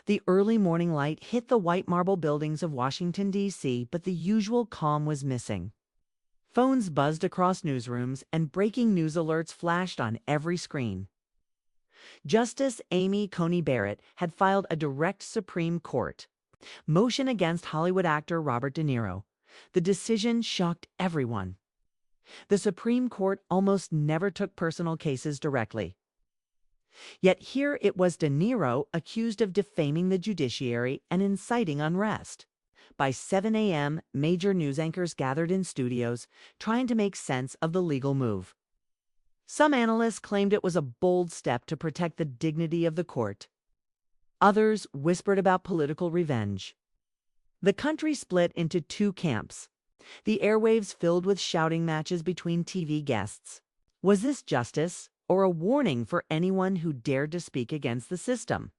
The early morning light hit the white marble buildings of Washington, D.C., but the usual calm was missing. Phones buzzed across newsrooms, and breaking news alerts flashed on every screen. Justice Amy Coney Barrett had filed a direct Supreme Court motion against Hollywood actor Robert De Niro. The decision shocked everyone. The Supreme Court almost never took personal cases directly. Yet here it was De Niro accused of defaming the judiciary and inciting unrest. By 7 a.m., major news anchors gathered in studios, trying to make sense of the legal move. Some analysts claimed it was a bold step to protect the dignity of the court. Others whispered about political revenge. The country split into two camps, the airwaves filled with shouting matches between TV guests. Was this justice, or a warning for anyone who dared to speak against the system?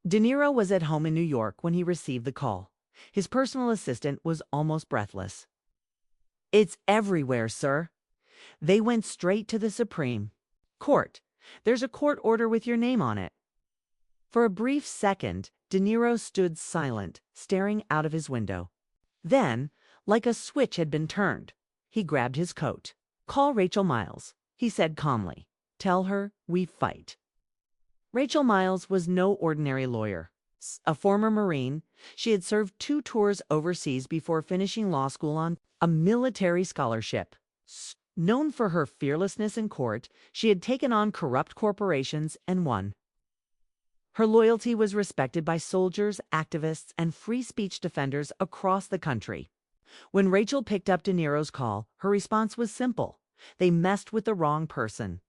De Niro was at home in New York when he received the call. His personal assistant was almost breathless. "It's everywhere, sir. They went straight to the Supreme Court. There's a court order with your name on it." For a brief second, De Niro stood silent, staring out of his window. Then, like a switch had been turned, he grabbed his coat. "Call Rachel Miles," he said calmly. "Tell her we fight." Rachel Miles was no ordinary lawyer. A former Marine, she had served 2 tours overseas before finishing law school on a military scholarship. Known for her fearlessness in court, she had taken on corrupt corporations and won. Her loyalty was respected by soldiers, activists, and free speech defenders across the country. When Rachel picked up De Niro's call, her response was simple. They messed with the wrong person.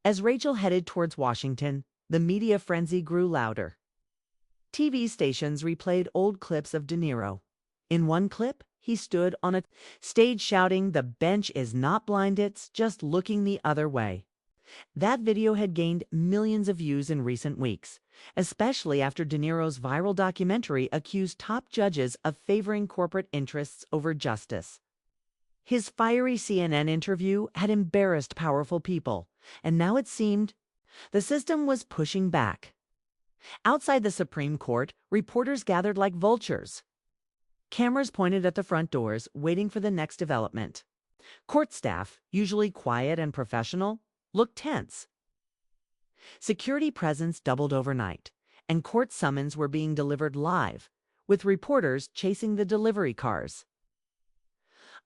As Rachel headed towards Washington, the media frenzy grew louder. TV stations replayed old clips of De Niro. In one clip, he stood on a stage shouting, "The bench is not blind, it's just looking the other way." That video had gained millions of views in recent weeks, especially after De Niro's viral documentary accused top judges of favoring corporate interests over justice. His fiery CNN interview had embarrassed powerful people, and now it seemed the system was pushing back. Outside the Supreme Court, reporters gathered like vultures. Cameras pointed at the front doors, waiting for the next development. Court staff, usually quiet and professional, looked tense. Security presence doubled overnight, and court summons were being delivered live, with reporters chasing the delivery cars.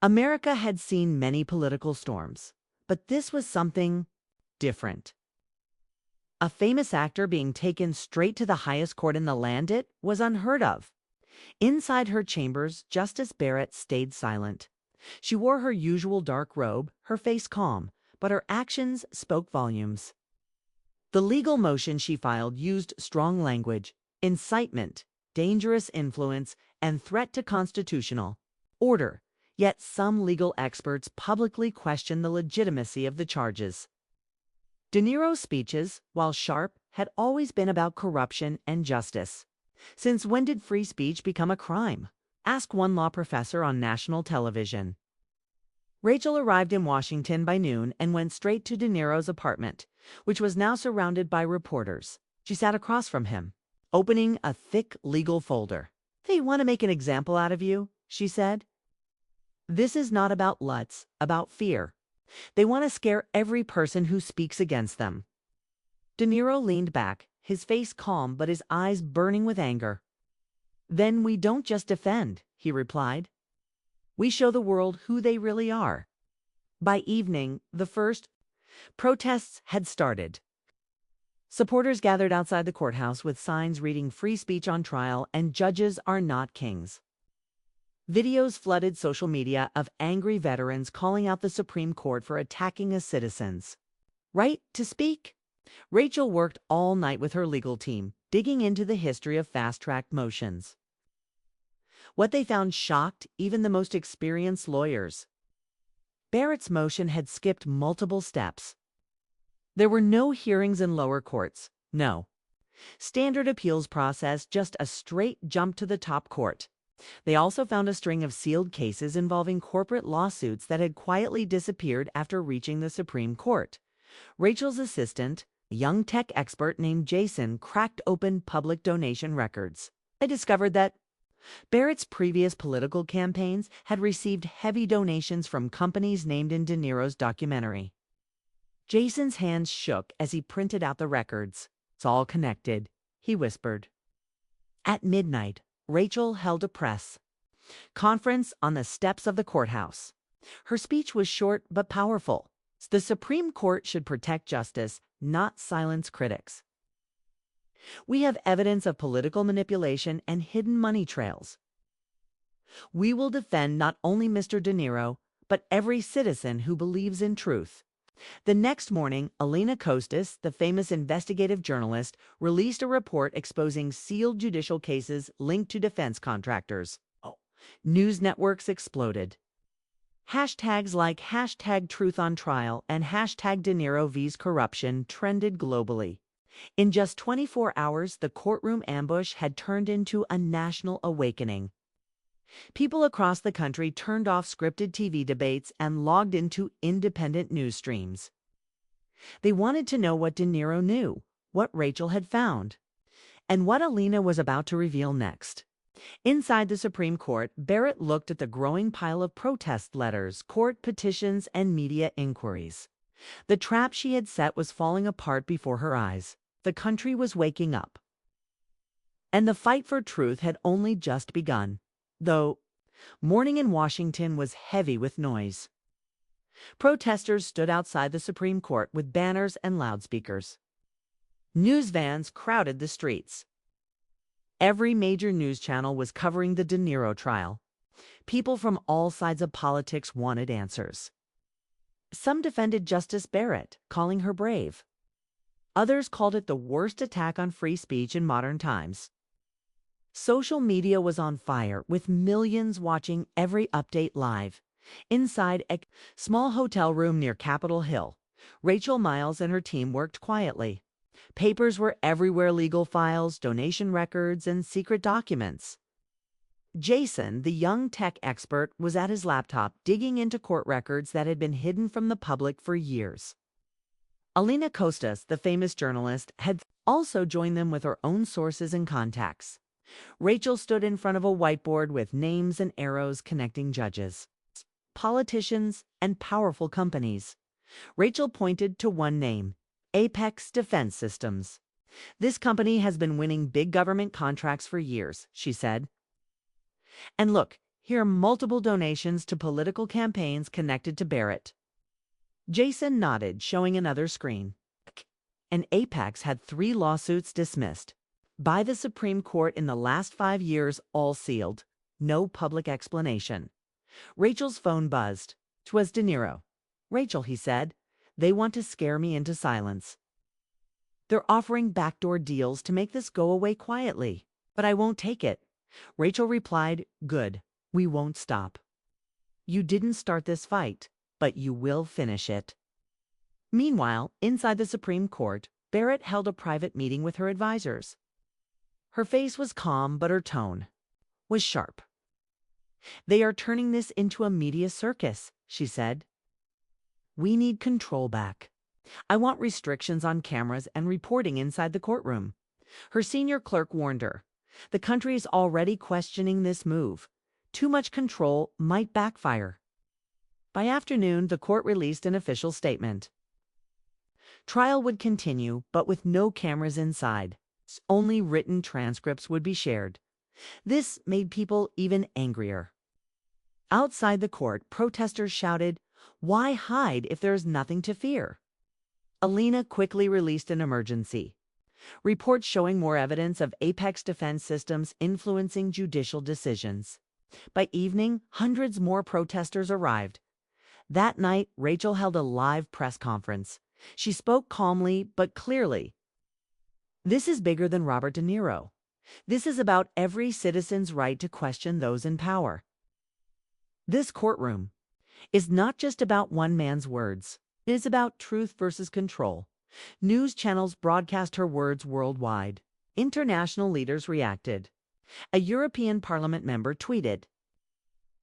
America had seen many political storms, but this was something different. A famous actor being taken straight to the highest court in the land, it was unheard of. Inside her chambers, Justice Barrett stayed silent. She wore her usual dark robe, her face calm, but her actions spoke volumes. The legal motion she filed used strong language, incitement, dangerous influence, and threat to constitutional order, yet some legal experts publicly questioned the legitimacy of the charges. De Niro's speeches, while sharp, had always been about corruption and justice. Since when did free speech become a crime? Asked one law professor on national television. Rachel arrived in Washington by noon and went straight to De Niro's apartment, which was now surrounded by reporters. She sat across from him, opening a thick legal folder. "They want to make an example out of you," she said. "This is not about Lutz, about fear. They want to scare every person who speaks against them." De Niro leaned back, his face calm but his eyes burning with anger. "Then we don't just defend," he replied. "We show the world who they really are." By evening, the first protests had started. Supporters gathered outside the courthouse with signs reading "Free speech on trial" and "Judges are not kings." Videos flooded social media of angry veterans calling out the Supreme Court for attacking a citizen's right to speak. Rachel worked all night with her legal team, digging into the history of fast-track motions. What they found shocked even the most experienced lawyers. Barrett's motion had skipped multiple steps. There were no hearings in lower courts, no standard appeals process, just a straight jump to the top court. They also found a string of sealed cases involving corporate lawsuits that had quietly disappeared after reaching the Supreme Court. Rachel's assistant, A young tech expert named Jason cracked open public donation records. They discovered that Barrett's previous political campaigns had received heavy donations from companies named in De Niro's documentary. Jason's hands shook as he printed out the records. "It's all connected," he whispered. At midnight, Rachel held a press conference on the steps of the courthouse. Her speech was short but powerful. The Supreme Court should protect justice, not silence critics. "We have evidence of political manipulation and hidden money trails. We will defend not only Mr. De Niro, but every citizen who believes in truth." The next morning, Alina Kostas, the famous investigative journalist, released a report exposing sealed judicial cases linked to defense contractors. News networks exploded. Hashtags like #TruthOnTrial and #De Niro vs. Corruption trended globally. In just 24 hours, the courtroom ambush had turned into a national awakening. People across the country turned off scripted TV debates and logged into independent news streams. They wanted to know what De Niro knew, what Rachel had found, and what Alina was about to reveal next. Inside the Supreme Court, Barrett looked at the growing pile of protest letters, court petitions, and media inquiries. The trap she had set was falling apart before her eyes. The country was waking up. And the fight for truth had only just begun, though morning in Washington was heavy with noise. Protesters stood outside the Supreme Court with banners and loudspeakers. News vans crowded the streets. Every major news channel was covering the De Niro trial. People from all sides of politics wanted answers. Some defended Justice Barrett, calling her brave. Others called it the worst attack on free speech in modern times. Social media was on fire, with millions watching every update live. Inside a small hotel room near Capitol Hill, Rachel Miles and her team worked quietly. Papers were everywhere: legal files, donation records, and secret documents. Jason, the young tech expert, was at his laptop digging into court records that had been hidden from the public for years. Alina Kostas, the famous journalist, had also joined them with her own sources and contacts. Rachel stood in front of a whiteboard with names and arrows connecting judges, politicians, and powerful companies. Rachel pointed to one name: Apex Defense Systems. "This company has been winning big government contracts for years," she said. "And look, here are multiple donations to political campaigns connected to Barrett." Jason nodded, showing another screen. And Apex had 3 lawsuits dismissed by the Supreme Court in the last 5 years, all sealed. No public explanation. Rachel's phone buzzed. 'Twas De Niro. "Rachel," he said, "they want to scare me into silence. They're offering backdoor deals to make this go away quietly, but I won't take it." Rachel replied, "Good, we won't stop. You didn't start this fight, but you will finish it." Meanwhile, inside the Supreme Court, Barrett held a private meeting with her advisors. Her face was calm, but her tone was sharp. "They are turning this into a media circus," she said. "We need control back. I want restrictions on cameras and reporting inside the courtroom." Her senior clerk warned her. The country is already questioning this move. Too much control might backfire. By afternoon, the court released an official statement. Trial would continue, but with no cameras inside. Only written transcripts would be shared. This made people even angrier. Outside the court, protesters shouted, "Why hide if there is nothing to fear?" Alina quickly released an emergency. Reports showing more evidence of Apex Defense Systems influencing judicial decisions. By evening, hundreds more protesters arrived. That night, Rachel held a live press conference. She spoke calmly but clearly. "This is bigger than Robert De Niro. This is about every citizen's right to question those in power. This courtroom is not just about one man's words. It is about truth versus control." News channels broadcast her words worldwide. International leaders reacted. A European Parliament member tweeted,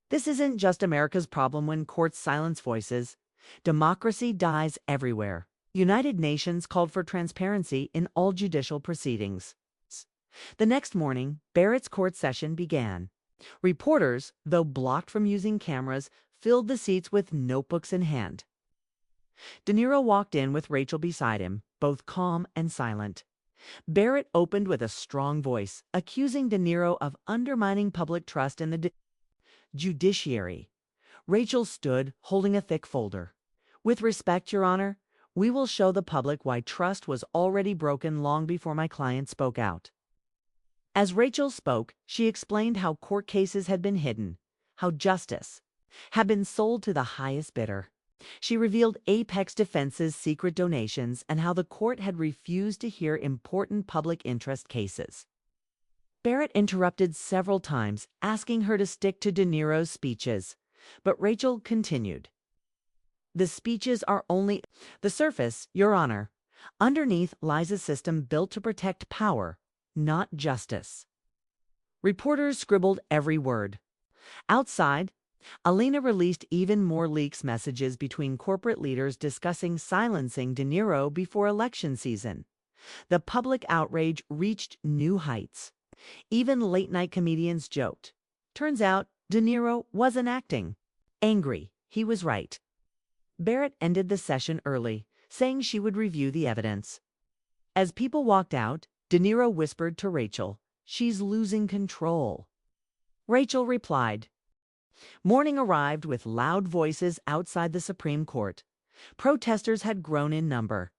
"This isn't just America's problem when courts silence voices. Democracy dies everywhere." United Nations called for transparency in all judicial proceedings. The next morning, Barrett's court session began. Reporters, though blocked from using cameras, filled the seats with notebooks in hand. De Niro walked in with Rachel beside him, both calm and silent. Barrett opened with a strong voice, accusing De Niro of undermining public trust in the judiciary. Rachel stood, holding a thick folder. "With respect, Your Honor, we will show the public why trust was already broken long before my client spoke out." As Rachel spoke, she explained how court cases had been hidden, how justice had been sold to the highest bidder. She revealed Apex Defense's secret donations and how the court had refused to hear important public interest cases. Barrett interrupted several times, asking her to stick to De Niro's speeches, but Rachel continued. "The speeches are only the surface, Your Honor. Underneath lies a system built to protect power, not justice." Reporters scribbled every word. Outside, Alina released even more leaks messages between corporate leaders discussing silencing De Niro before election season. The public outrage reached new heights. Even late-night comedians joked. Turns out, De Niro wasn't acting. Angry, he was right. Barrett ended the session early, saying she would review the evidence. As people walked out, De Niro whispered to Rachel, "She's losing control." Rachel replied. Morning arrived with loud voices outside the Supreme Court. Protesters had grown in number.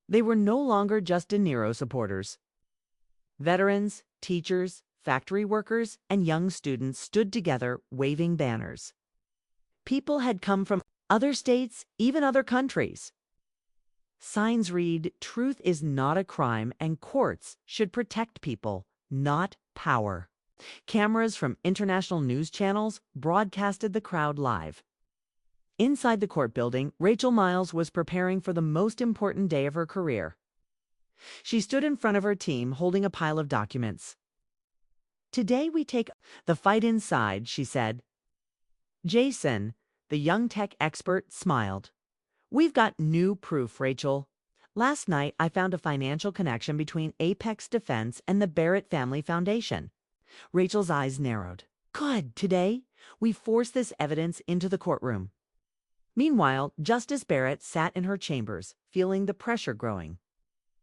They were no longer just De Niro supporters. Veterans, teachers, factory workers, and young students stood together waving banners. People had come from other states, even other countries. Signs read, "Truth is not a crime and courts should protect people, not power." Cameras from international news channels broadcasted the crowd live. Inside the court building, Rachel Miles was preparing for the most important day of her career. She stood in front of her team holding a pile of documents. "Today we take the fight inside," she said. Jason, the young tech expert, smiled. "We've got new proof, Rachel. Last night I found a financial connection between Apex Defense and the Barrett Family Foundation." Rachel's eyes narrowed. "Good. Today, we force this evidence into the courtroom." Meanwhile, Justice Barrett sat in her chambers, feeling the pressure growing.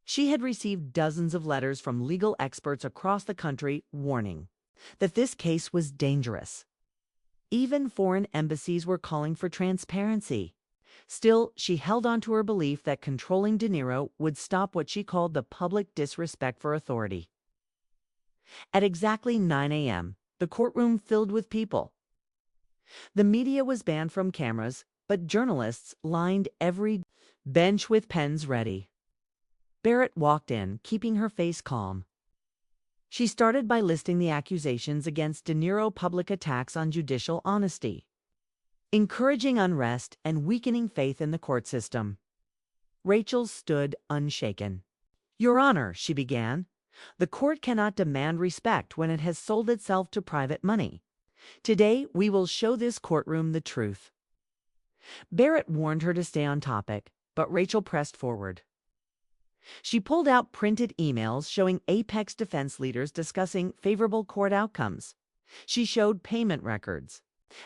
She had received dozens of letters from legal experts across the country warning that this case was dangerous. Even foreign embassies were calling for transparency. Still, she held on to her belief that controlling De Niro would stop what she called the public disrespect for authority. At exactly 9 a.m., the courtroom filled with people. The media was banned from cameras, but journalists lined every bench with pens ready. Barrett walked in, keeping her face calm. She started by listing the accusations against De Niro: public attacks on judicial honesty, encouraging unrest, and weakening faith in the court system. Rachel stood unshaken. "Your Honor," she began, "the court cannot demand respect when it has sold itself to private money. Today, we will show this courtroom the truth." Barrett warned her to stay on topic, but Rachel pressed forward. She pulled out printed emails showing Apex Defense leaders discussing favorable court outcomes. She showed payment records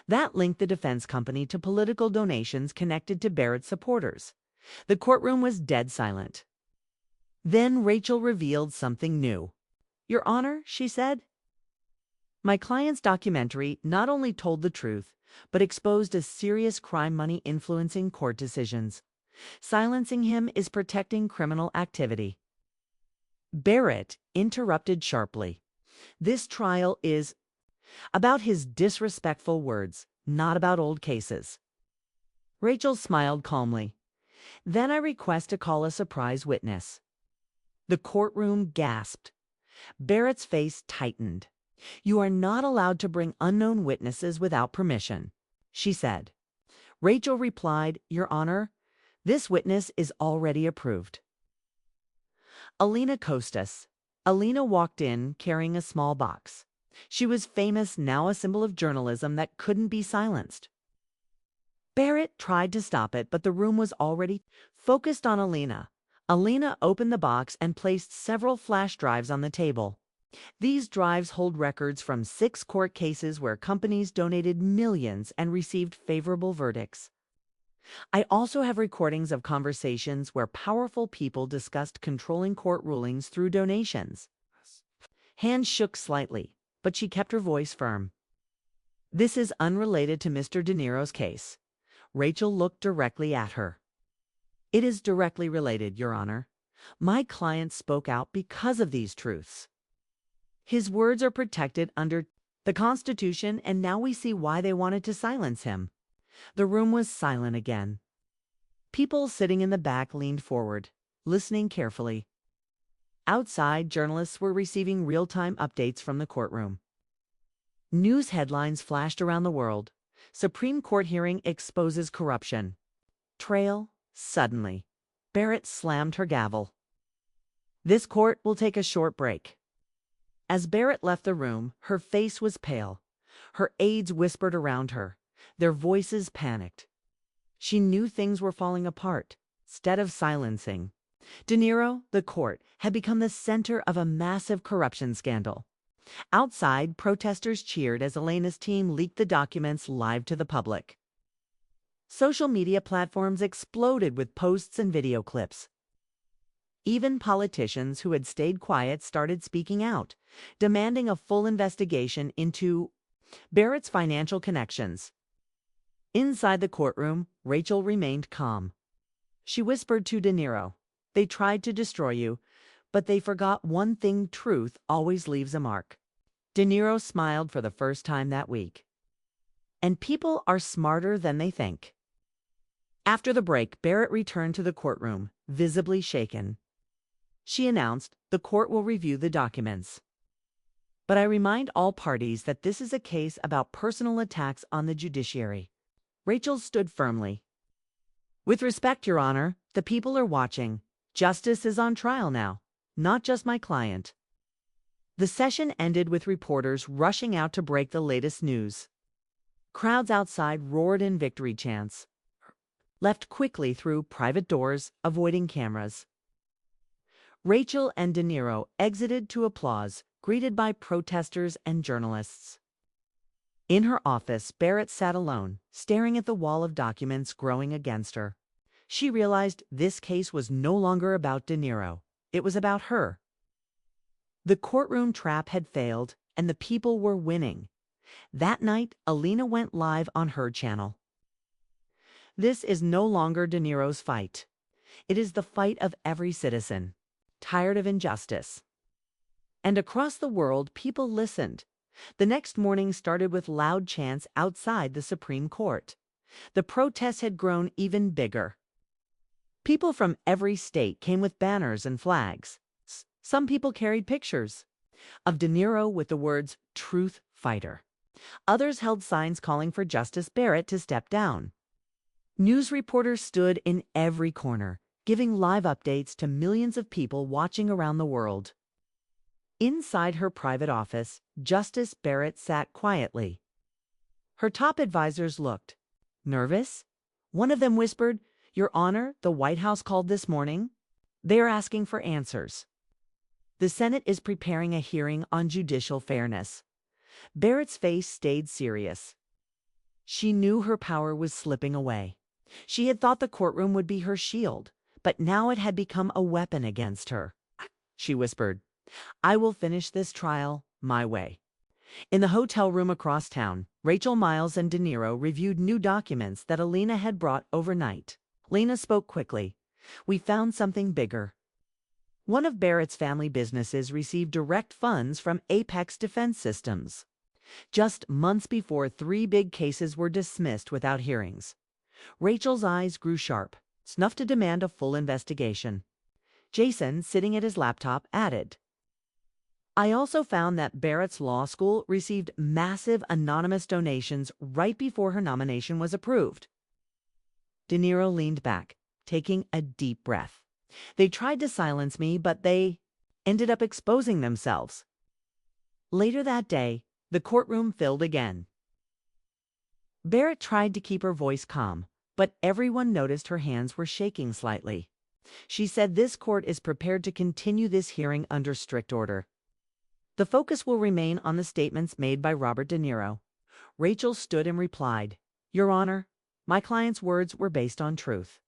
that linked the defense company to political donations connected to Barrett's supporters. The courtroom was dead silent. Then Rachel revealed something new. "Your Honor," she said, "my client's documentary not only told the truth, but exposed a serious crime money influencing court decisions. Silencing him is protecting criminal activity." Barrett interrupted sharply. "This trial is about his disrespectful words, not about old cases." Rachel smiled calmly. "Then I request to call a surprise witness." The courtroom gasped. Barrett's face tightened. "You are not allowed to bring unknown witnesses without permission," she said. Rachel replied, "Your Honor, this witness is already approved." Alina Costas. Alina walked in carrying a small box. She was famous, now a symbol of journalism that couldn't be silenced. Barrett tried to stop it, but the room was already focused on Alina. Alina opened the box and placed several flash drives on the table. These drives hold records from 6 court cases where companies donated millions and received favorable verdicts. I also have recordings of conversations where powerful people discussed controlling court rulings through donations. Hands shook slightly, but she kept her voice firm. This is unrelated to Mr. De Niro's case. Rachel looked directly at her. It is directly related, Your Honor. My client spoke out because of these truths. His words are protected under the Constitution, and now we see why they wanted to silence him. The room was silent again. People sitting in the back leaned forward, listening carefully. Outside, journalists were receiving real-time updates from the courtroom. News headlines flashed around the world. Supreme Court hearing exposes corruption. Trail, suddenly. Barrett slammed her gavel. This court will take a short break. As Barrett left the room, her face was pale. Her aides whispered around her. Their voices panicked. She knew things were falling apart. Instead of silencing, De Niro, the court, had become the center of a massive corruption scandal. Outside, protesters cheered as Elena's team leaked the documents live to the public. Social media platforms exploded with posts and video clips. Even politicians who had stayed quiet started speaking out, demanding a full investigation into Barrett's financial connections. Inside the courtroom, Rachel remained calm. She whispered to De Niro, "They tried to destroy you, but they forgot one thing: truth always leaves a mark." De Niro smiled for the first time that week. And people are smarter than they think. After the break, Barrett returned to the courtroom, visibly shaken. She announced, "The court will review the documents. But I remind all parties that this is a case about personal attacks on the judiciary." Rachel stood firmly. "With respect, Your Honor, the people are watching. Justice is on trial now, not just my client." The session ended with reporters rushing out to break the latest news. Crowds outside roared in victory chants, left quickly through private doors, avoiding cameras. Rachel and De Niro exited to applause, greeted by protesters and journalists. In her office, Barrett sat alone, staring at the wall of documents growing against her. She realized this case was no longer about De Niro. It was about her. The courtroom trap had failed, and the people were winning. That night, Alina went live on her channel. This is no longer De Niro's fight. It is the fight of every citizen, tired of injustice. And across the world, people listened. The next morning started with loud chants outside the Supreme Court. The protests had grown even bigger. People from every state came with banners and flags. Some people carried pictures of De Niro with the words "Truth Fighter." Others held signs calling for Justice Barrett to step down. News reporters stood in every corner, giving live updates to millions of people watching around the world. Inside her private office, Justice Barrett sat quietly. Her top advisors looked nervous. One of them whispered, "Your Honor, the White House called this morning. They are asking for answers. The Senate is preparing a hearing on judicial fairness." Barrett's face stayed serious. She knew her power was slipping away. She had thought the courtroom would be her shield, but now it had become a weapon against her. She whispered, "I will finish this trial my way." In the hotel room across town, Rachel, Miles, and De Niro reviewed new documents that Alina had brought overnight. Lena spoke quickly. "We found something bigger." One of Barrett's family businesses received direct funds from Apex Defense Systems. Just months before, 3 big cases were dismissed without hearings. Rachel's eyes grew sharp, enough to demand a full investigation. Jason, sitting at his laptop, added, "I also found that Barrett's law school received massive anonymous donations right before her nomination was approved." De Niro leaned back, taking a deep breath. "They tried to silence me, but they ended up exposing themselves." Later that day, the courtroom filled again. Barrett tried to keep her voice calm, but everyone noticed her hands were shaking slightly. She said this court is prepared to continue this hearing under strict order. The focus will remain on the statements made by Robert De Niro. Rachel stood and replied, "Your Honor, my client's words were based on truth.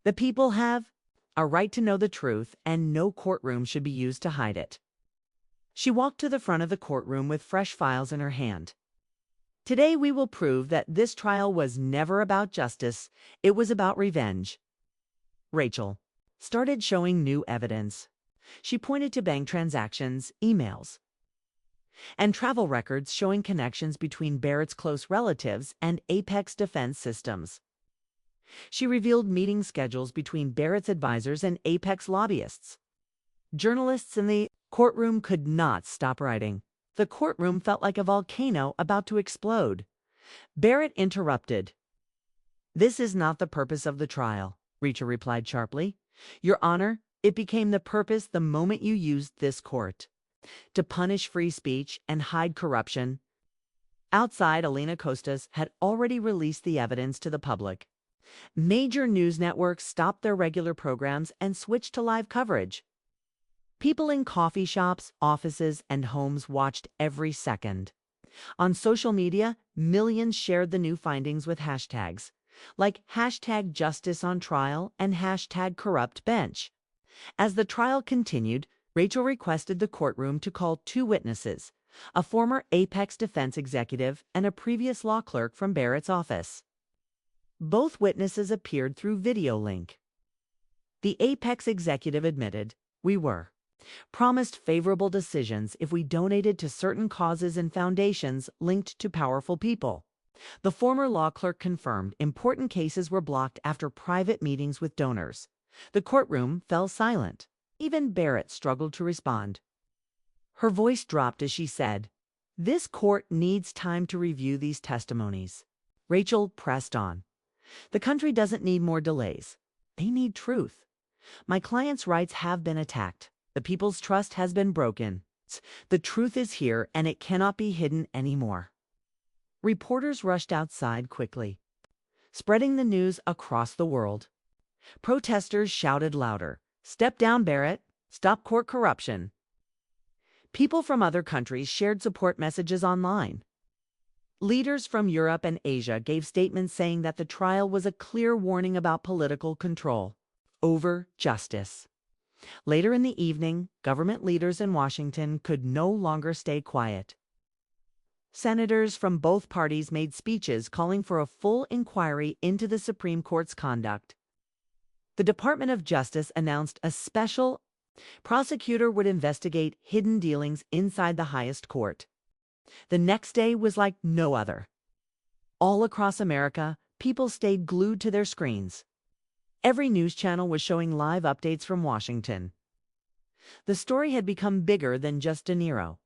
The people have a right to know the truth, and no courtroom should be used to hide it." She walked to the front of the courtroom with fresh files in her hand. "Today we will prove that this trial was never about justice, it was about revenge." Rachel started showing new evidence. She pointed to bank transactions, emails, and travel records showing connections between Barrett's close relatives and Apex Defense Systems. She revealed meeting schedules between Barrett's advisors and Apex lobbyists. Journalists in the courtroom could not stop writing. The courtroom felt like a volcano about to explode. Barrett interrupted. "This is not the purpose of the trial," Rachel replied sharply. "Your Honor, it became the purpose the moment you used this court to punish free speech and hide corruption." Outside, Alina Costas had already released the evidence to the public. Major news networks stopped their regular programs and switched to live coverage. People in coffee shops, offices, and homes watched every second. On social media, millions shared the new findings with hashtags, like #JusticeOnTrial and #CorruptBench. As the trial continued, Rachel requested the courtroom to call 2 witnesses, a former Apex Defense executive and a previous law clerk from Barrett's office. Both witnesses appeared through video link. The Apex executive admitted, "We were promised favorable decisions if we donated to certain causes and foundations linked to powerful people." The former law clerk confirmed important cases were blocked after private meetings with donors. The courtroom fell silent. Even Barrett struggled to respond. Her voice dropped as she said, "This court needs time to review these testimonies." Rachel pressed on. "The country doesn't need more delays. They need truth. My client's rights have been attacked. The people's trust has been broken. The truth is here, and it cannot be hidden anymore." Reporters rushed outside quickly, spreading the news across the world. Protesters shouted louder, "Step down, Barrett! Stop court corruption!" People from other countries shared support messages online. Leaders from Europe and Asia gave statements saying that the trial was a clear warning about political control over justice. Later in the evening, government leaders in Washington could no longer stay quiet. Senators from both parties made speeches calling for a full inquiry into the Supreme Court's conduct. The Department of Justice announced a special prosecutor would investigate hidden dealings inside the highest court. The next day was like no other. All across America, people stayed glued to their screens. Every news channel was showing live updates from Washington. The story had become bigger than just De Niro.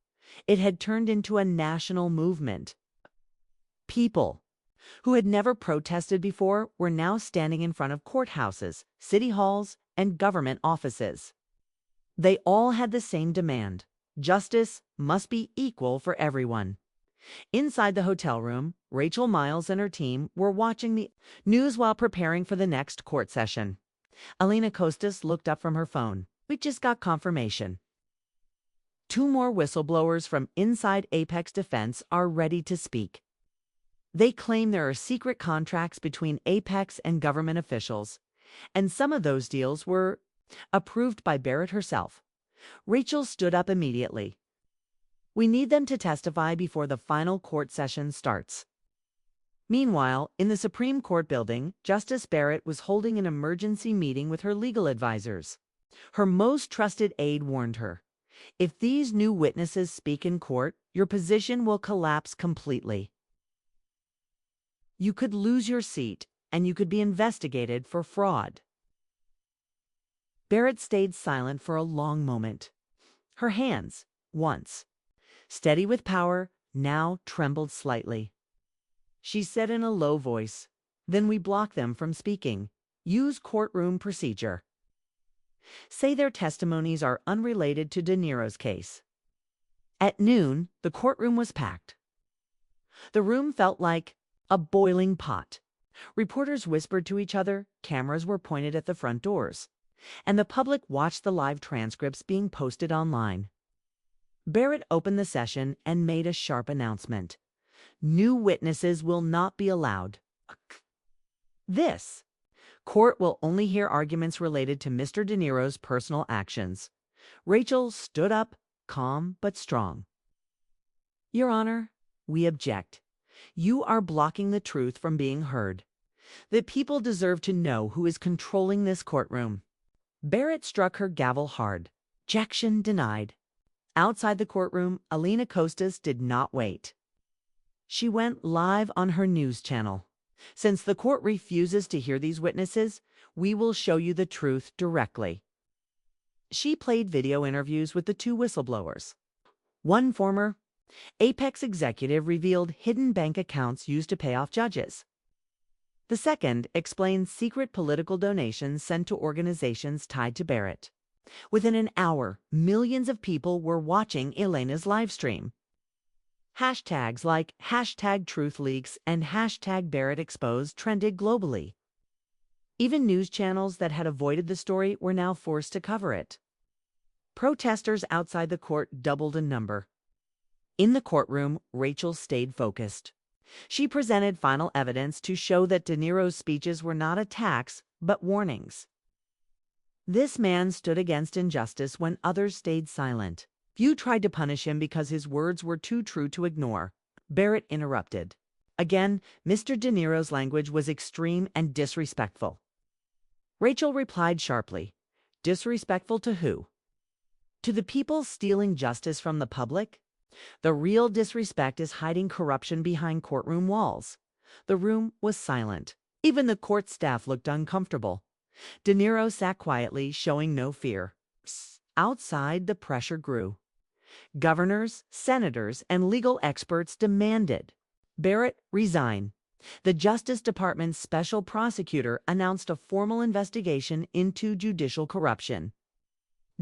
It had turned into a national movement. People who had never protested before were now standing in front of courthouses, city halls, and government offices. They all had the same demand: justice must be equal for everyone. Inside the hotel room, Rachel Miles and her team were watching the news while preparing for the next court session. Alina Costas looked up from her phone. "We just got confirmation. 2 more whistleblowers from inside Apex Defense are ready to speak. They claim there are secret contracts between Apex and government officials, and some of those deals were approved by Barrett herself." Rachel stood up immediately. "We need them to testify before the final court session starts." Meanwhile, in the Supreme Court building, Justice Barrett was holding an emergency meeting with her legal advisors. Her most trusted aide warned her, "If these new witnesses speak in court, your position will collapse completely. You could lose your seat, and you could be investigated for fraud." Barrett stayed silent for a long moment. Her hands, once steady with power, now trembled slightly. She said in a low voice, "Then we block them from speaking. Use courtroom procedure. Say their testimonies are unrelated to De Niro's case." At noon, the courtroom was packed. The room felt like a boiling pot. Reporters whispered to each other, cameras were pointed at the front doors, and the public watched the live transcripts being posted online. Barrett opened the session and made a sharp announcement. New witnesses will not be allowed. This court will only hear arguments related to Mr. De Niro's personal actions. Rachel stood up, calm but strong. Your Honor, we object. You are blocking the truth from being heard. The people deserve to know who is controlling this courtroom. Barrett struck her gavel hard. Objection denied. Outside the courtroom, Alina Costas did not wait. She went live on her news channel. Since the court refuses to hear these witnesses, we will show you the truth directly. She played video interviews with the two whistleblowers. One former Apex executive revealed hidden bank accounts used to pay off judges. The second explained secret political donations sent to organizations tied to Barrett. Within an hour, millions of people were watching Elena's livestream. Hashtags like #TruthLeaks and #BarrettExposed trended globally. Even news channels that had avoided the story were now forced to cover it. Protesters outside the court doubled in number. In the courtroom, Rachel stayed focused. She presented final evidence to show that De Niro's speeches were not attacks, but warnings. This man stood against injustice when others stayed silent. Few tried to punish him because his words were too true to ignore. Barrett interrupted. Again, Mr. De Niro's language was extreme and disrespectful. Rachel replied sharply. Disrespectful to who? To the people stealing justice from the public? The real disrespect is hiding corruption behind courtroom walls. The room was silent. Even the court staff looked uncomfortable. De Niro sat quietly, showing no fear. Outside, the pressure grew. Governors, senators, and legal experts demanded Barrett resign. The Justice Department's special prosecutor announced a formal investigation into judicial corruption.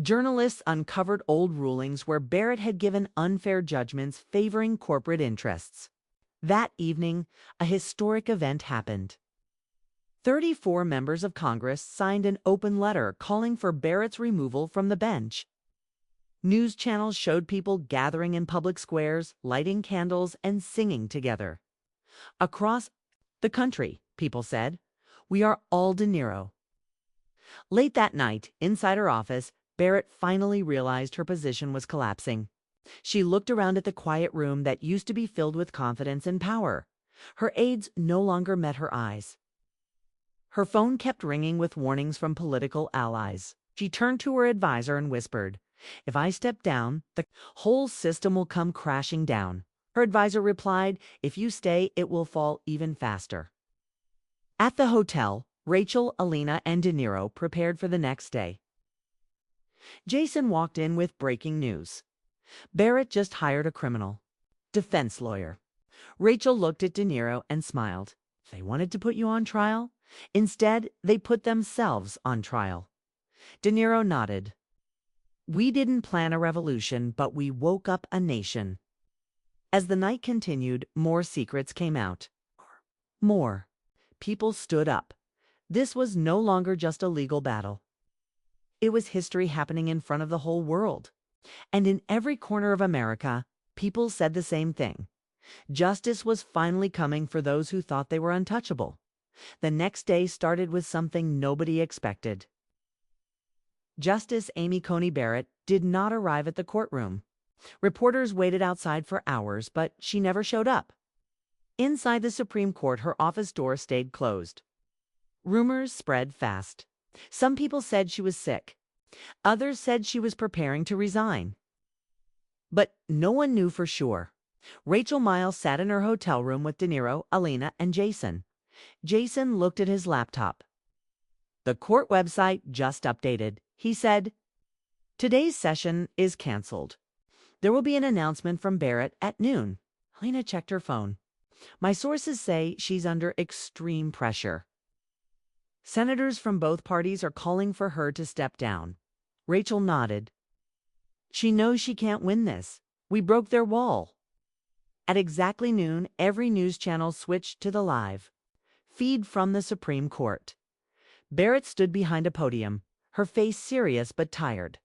Journalists uncovered old rulings where Barrett had given unfair judgments favoring corporate interests. That evening, a historic event happened. 34 members of Congress signed an open letter calling for Barrett's removal from the bench. News channels showed people gathering in public squares, lighting candles, and singing together. Across the country, people said, "We are all De Niro." Late that night, inside her office, Barrett finally realized her position was collapsing. She looked around at the quiet room that used to be filled with confidence and power. Her aides no longer met her eyes. Her phone kept ringing with warnings from political allies. She turned to her advisor and whispered, "If I step down, the whole system will come crashing down." Her advisor replied, "If you stay, it will fall even faster." At the hotel, Rachel, Alina, and De Niro prepared for the next day. Jason walked in with breaking news. Barrett just hired a criminal defense lawyer. Rachel looked at De Niro and smiled. They wanted to put you on trial. Instead, they put themselves on trial. De Niro nodded. We didn't plan a revolution, but we woke up a nation. As the night continued, more secrets came out. More. People stood up. This was no longer just a legal battle. It was history happening in front of the whole world. And in every corner of America, people said the same thing. Justice was finally coming for those who thought they were untouchable. The next day started with something nobody expected. Justice Amy Coney Barrett did not arrive at the courtroom. Reporters waited outside for hours, but she never showed up. Inside the Supreme Court, her office door stayed closed. Rumors spread fast. Some people said she was sick. Others said she was preparing to resign. But no one knew for sure. Rachel Miles sat in her hotel room with De Niro, Alina, and Jason. Jason looked at his laptop. The court website just updated. He said, "Today's session is canceled. There will be an announcement from Barrett at noon." Alina checked her phone. "My sources say she's under extreme pressure. Senators from both parties are calling for her to step down." Rachel nodded. "She knows she can't win this. We broke their wall." At exactly noon, every news channel switched to the live. Feed from the Supreme Court. Barrett stood behind a podium, her face serious but tired.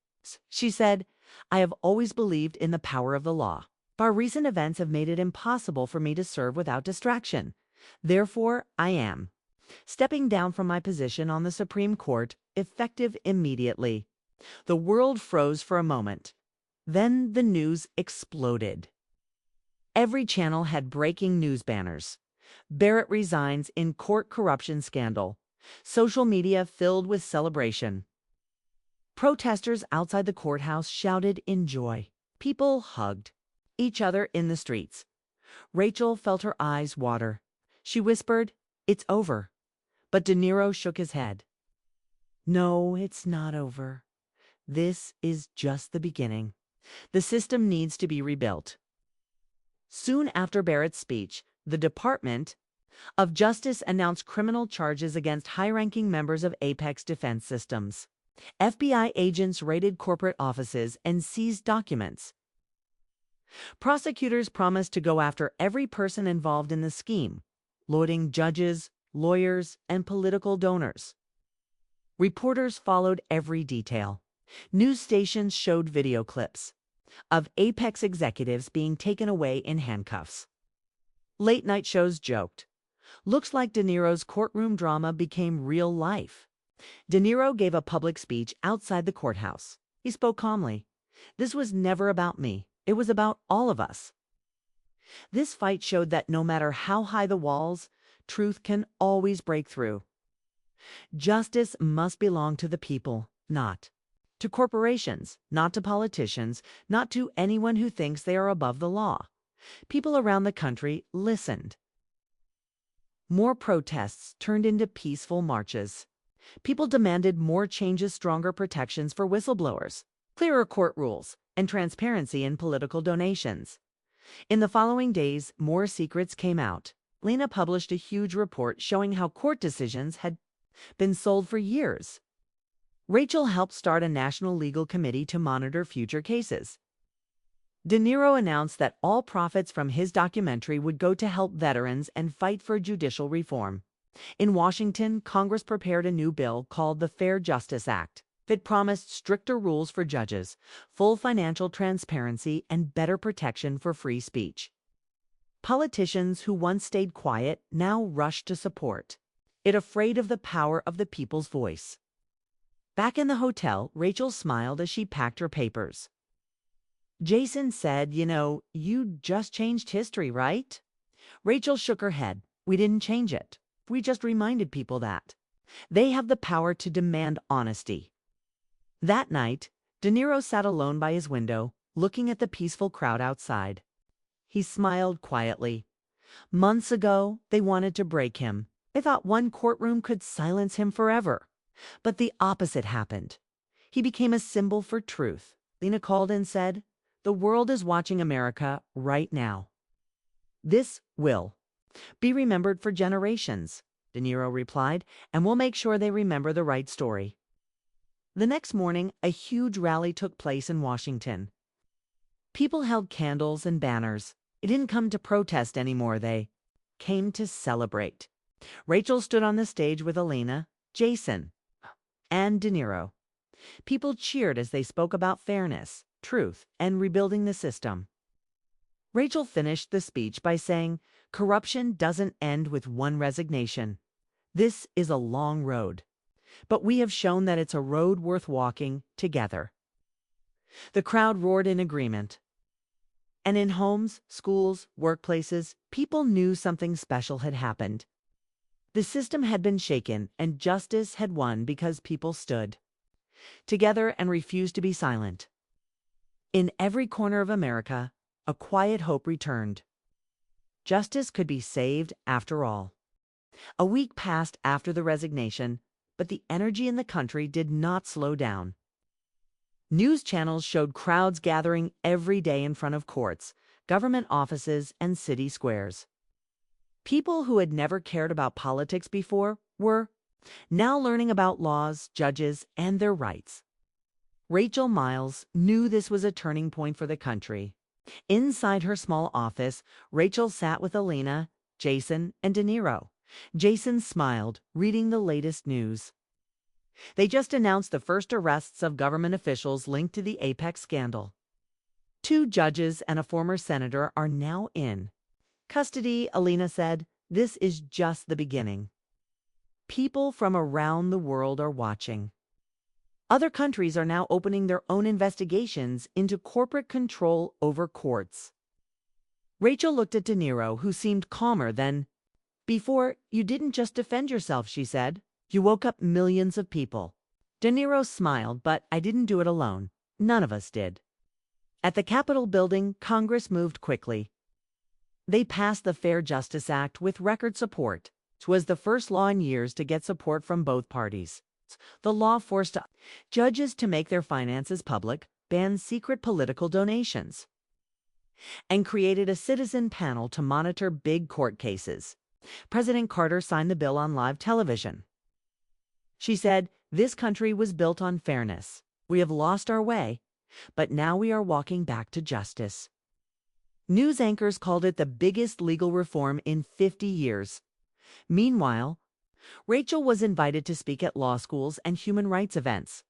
She said, "I have always believed in the power of the law. Our recent events have made it impossible for me to serve without distraction. Therefore, I am stepping down from my position on the Supreme Court, effective immediately." The world froze for a moment. Then the news exploded. Every channel had breaking news banners. Barrett resigns in court corruption scandal. Social media filled with celebration. Protesters outside the courthouse shouted in joy. People hugged each other in the streets. Rachel felt her eyes water. She whispered, "It's over." But De Niro shook his head. "No, it's not over. This is just the beginning. The system needs to be rebuilt." Soon after Barrett's speech, the Department of Justice announced criminal charges against high-ranking members of Apex Defense Systems. FBI agents raided corporate offices and seized documents. Prosecutors promised to go after every person involved in the scheme, loading judges, lawyers, and political donors. Reporters followed every detail. News stations showed video clips of Apex executives being taken away in handcuffs. Late-night shows joked. Looks like De Niro's courtroom drama became real life. De Niro gave a public speech outside the courthouse. He spoke calmly. "This was never about me. It was about all of us." This fight showed that no matter how high the walls, truth can always break through. Justice must belong to the people, not to corporations, not to politicians, not to anyone who thinks they are above the law. People around the country listened. More protests turned into peaceful marches. People demanded more changes, stronger protections for whistleblowers, clearer court rules, and transparency in political donations. In the following days, more secrets came out. Lena published a huge report showing how court decisions had been sold for years. Rachel helped start a national legal committee to monitor future cases. De Niro announced that all profits from his documentary would go to help veterans and fight for judicial reform. In Washington, Congress prepared a new bill called the Fair Justice Act. It promised stricter rules for judges, full financial transparency, and better protection for free speech. Politicians who once stayed quiet now rushed to support it, afraid of the power of the people's voice. Back in the hotel, Rachel smiled as she packed her papers. Jason said, "You just changed history, right?" Rachel shook her head. "We didn't change it. We just reminded people that they have the power to demand honesty." That night, De Niro sat alone by his window, looking at the peaceful crowd outside. He smiled quietly. Months ago, they wanted to break him. They thought one courtroom could silence him forever. But the opposite happened. He became a symbol for truth. Lena called and said, "The world is watching America right now. This will be remembered for generations," De Niro replied, "and we'll make sure they remember the right story." The next morning, a huge rally took place in Washington. People held candles and banners. It didn't come to protest anymore, they came to celebrate. Rachel stood on the stage with Elena, Jason, and De Niro. People cheered as they spoke about fairness, truth, and rebuilding the system. Rachel finished the speech by saying, "Corruption doesn't end with one resignation. This is a long road. But we have shown that it's a road worth walking together." The crowd roared in agreement. And in homes, schools, workplaces, people knew something special had happened. The system had been shaken, and justice had won because people stood together and refused to be silent. In every corner of America, a quiet hope returned. Justice could be saved after all. A week passed after the resignation, but the energy in the country did not slow down. News channels showed crowds gathering every day in front of courts, government offices, and city squares. People who had never cared about politics before were now learning about laws, judges, and their rights. Rachel Miles knew this was a turning point for the country. Inside her small office, Rachel sat with Elena, Jason, and De Niro. Jason smiled, reading the latest news. They just announced the first arrests of government officials linked to the Apex scandal. 2 judges and a former senator are now in custody, Alina said. This is just the beginning. People from around the world are watching. Other countries are now opening their own investigations into corporate control over courts. Rachel looked at De Niro, who seemed calmer than before. You didn't just defend yourself, she said. You woke up millions of people. De Niro smiled, but I didn't do it alone. None of us did. At the Capitol building, Congress moved quickly. They passed the Fair Justice Act with record support. It was the first law in years to get support from both parties. The law forced judges to make their finances public, banned secret political donations, and created a citizen panel to monitor big court cases. President Carter signed the bill on live television. She said, "This country was built on fairness. We have lost our way, but now we are walking back to justice." News anchors called it the biggest legal reform in 50 years. Meanwhile, Rachel was invited to speak at law schools and human rights events.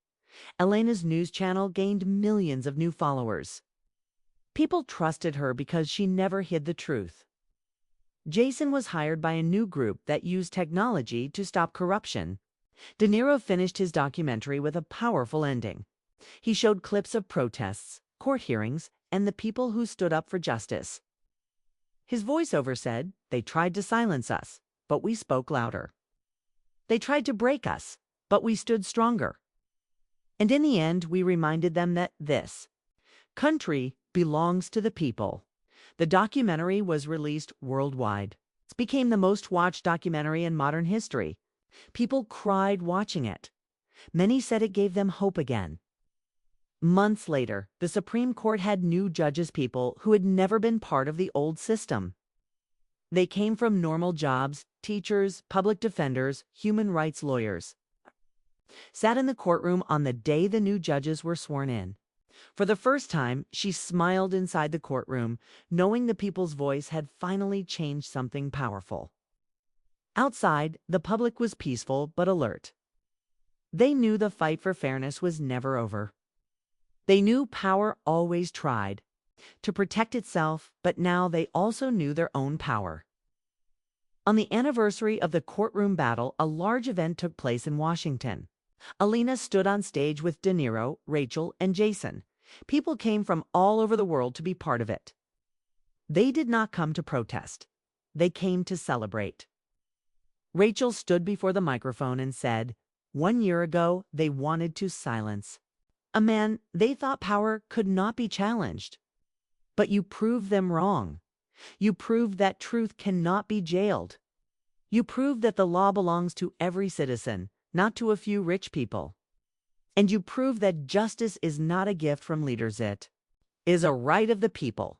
Elena's news channel gained millions of new followers. People trusted her because she never hid the truth. Jason was hired by a new group that used technology to stop corruption. De Niro finished his documentary with a powerful ending. He showed clips of protests, court hearings, and the people who stood up for justice. His voiceover said, "They tried to silence us, but we spoke louder. They tried to break us, but we stood stronger. And in the end, we reminded them that this country belongs to the people." The documentary was released worldwide. It became the most watched documentary in modern history. People cried watching it. Many said it gave them hope again. Months later, the Supreme Court had new judges, people who had never been part of the old system. They came from normal jobs: teachers, public defenders, human rights lawyers. Sat in the courtroom on the day the new judges were sworn in. For the first time, she smiled inside the courtroom, knowing the people's voice had finally changed something powerful. Outside, the public was peaceful but alert. They knew the fight for fairness was never over. They knew power always tried to protect itself, but now they also knew their own power. On the anniversary of the courtroom battle, a large event took place in Washington. Alina stood on stage with De Niro, Rachel, and Jason. People came from all over the world to be part of it. They did not come to protest. They came to celebrate. Rachel stood before the microphone and said, 1 year ago, they wanted to silence a man they thought power could not be challenged. But you proved them wrong. You proved that truth cannot be jailed. You proved that the law belongs to every citizen, not to a few rich people. And you proved that justice is not a gift from leaders, it is a right of the people.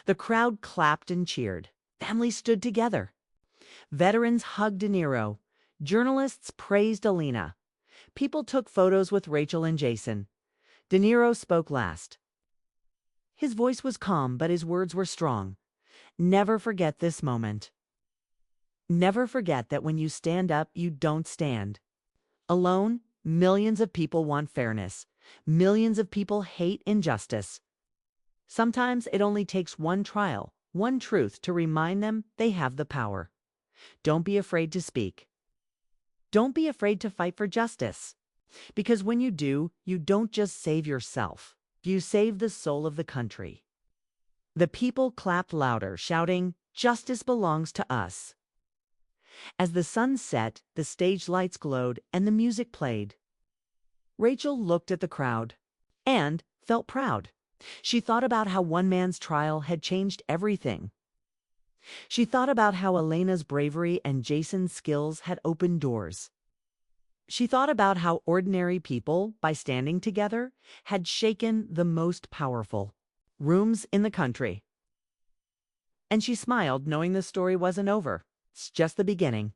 The crowd clapped and cheered. Families stood together. Veterans hugged De Niro. Journalists praised Alina. People took photos with Rachel and Jason. De Niro spoke last. His voice was calm, but his words were strong. Never forget this moment. Never forget that when you stand up, you don't stand alone. Millions of people want fairness. Millions of people hate injustice. Sometimes it only takes one trial, one truth to remind them they have the power. Don't be afraid to speak. Don't be afraid to fight for justice. Because when you do, you don't just save yourself. You save the soul of the country. The people clapped louder, shouting, "Justice belongs to us." As the sun set, the stage lights glowed and the music played. Rachel looked at the crowd and felt proud. She thought about how one man's trial had changed everything. She thought about how Elena's bravery and Jason's skills had opened doors. She thought about how ordinary people, by standing together, had shaken the most powerful rooms in the country. And she smiled, knowing the story wasn't over. It's just the beginning.